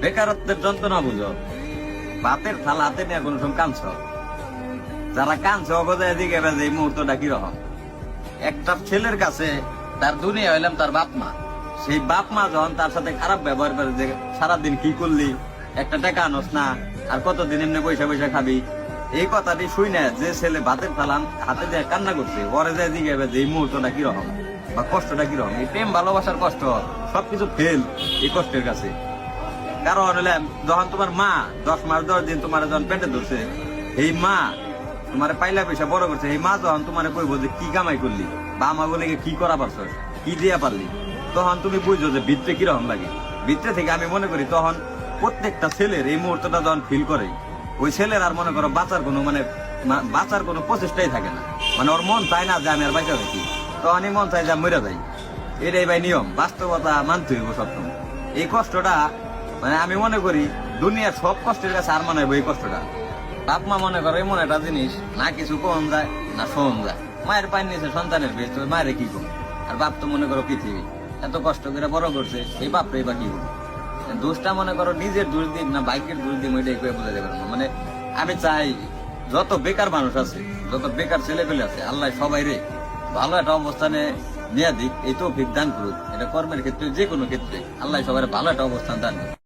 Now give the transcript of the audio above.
বেকারত্বের যন্ত্রণা বুঝো, ভাতের থালা হাতে নিয়ে কোনো সময় কাঁদছ, যারা কাঁদছে অগজায় দিকে বেজে এই মুহূর্তটা কিরকম। একটা ছেলের কাছে তার দুনিয়া হইলাম তার বাপ মা, সেই বাপ মা যখন তার সাথে খারাপ ব্যবহার করে, যে সারাদিন কি করলি, একটা টাকা আনস না, আর কতদিন এমনি পয়সা পয়সা খাবি, এই কথাটি শুই না যে ছেলে ভাতের থালা হাতে দিয়ে কান্না করছে, ওরে যায় দিকে বেজে এই মুহূর্তটা কিরকম বা কষ্টটা কিরকম। এই প্রেম ভালোবাসার কষ্ট সবকিছু ফেল এই কষ্টের কাছে। কারণ হলে যখন তোমার মা 10 মাস 10 দিন তোমার যখন পেটে ধরছে, এই মা তোমার পাইলা পয়সা বড় করছে, এই মা যখন তোমার কইব যে কি কামাই করলি বা আমাগুলো কি করা পারছ, কি দিয়া পারলি, তখন তুমি বুঝছো যে ভিতরে কিরকম লাগে। ভিতরে থেকে আমি মনে করি তখন প্রত্যেকটা ছেলের এই মুহূর্তটা যখন ফিল করে, ওই ছেলের আর মনে করো বাঁচার কোনো প্রচেষ্টাই থাকে না। মানে ওর মন চায় না যে আমি আর বাঁচা থাকি, তখনই মন চায় যে মরে যাই। এটাই ভাই নিয়ম, বাস্তবতা মানতে হইব সবসময়। এই কষ্টটা মানে আমি মনে করি দুনিয়ার সব কষ্টের কাছে আর মনে হইব এই কষ্টটা। বাপ মা মনে করো এমন একটা জিনিস, না কিছু কম যায় না শোন যায়। মায়ের পায়ের নিচে সন্তানের বেশ, মায়ের কি কম। আর বাপ তো মনে করো পৃথিবী, এত কষ্ট করে বড় করছে, এই বাপটাই বা কি করবো। দোষটা মনে করো নিজের দোষ দিক না বাইকের দোষ দিক, ওইটাই করে বোঝাতে পারবো না। মানে আমি চাই যত বেকার মানুষ আছে, যত বেকার ছেলে পেলে আছে, আল্লাহ সবাই রে ভালো একটা অবস্থানে নিয়ে দিক, এই তৌফিক দান করুক। এটা কর্মের ক্ষেত্রে যে কোনো ক্ষেত্রে আল্লাহ সবাই ভালো একটা অবস্থান দান করুক।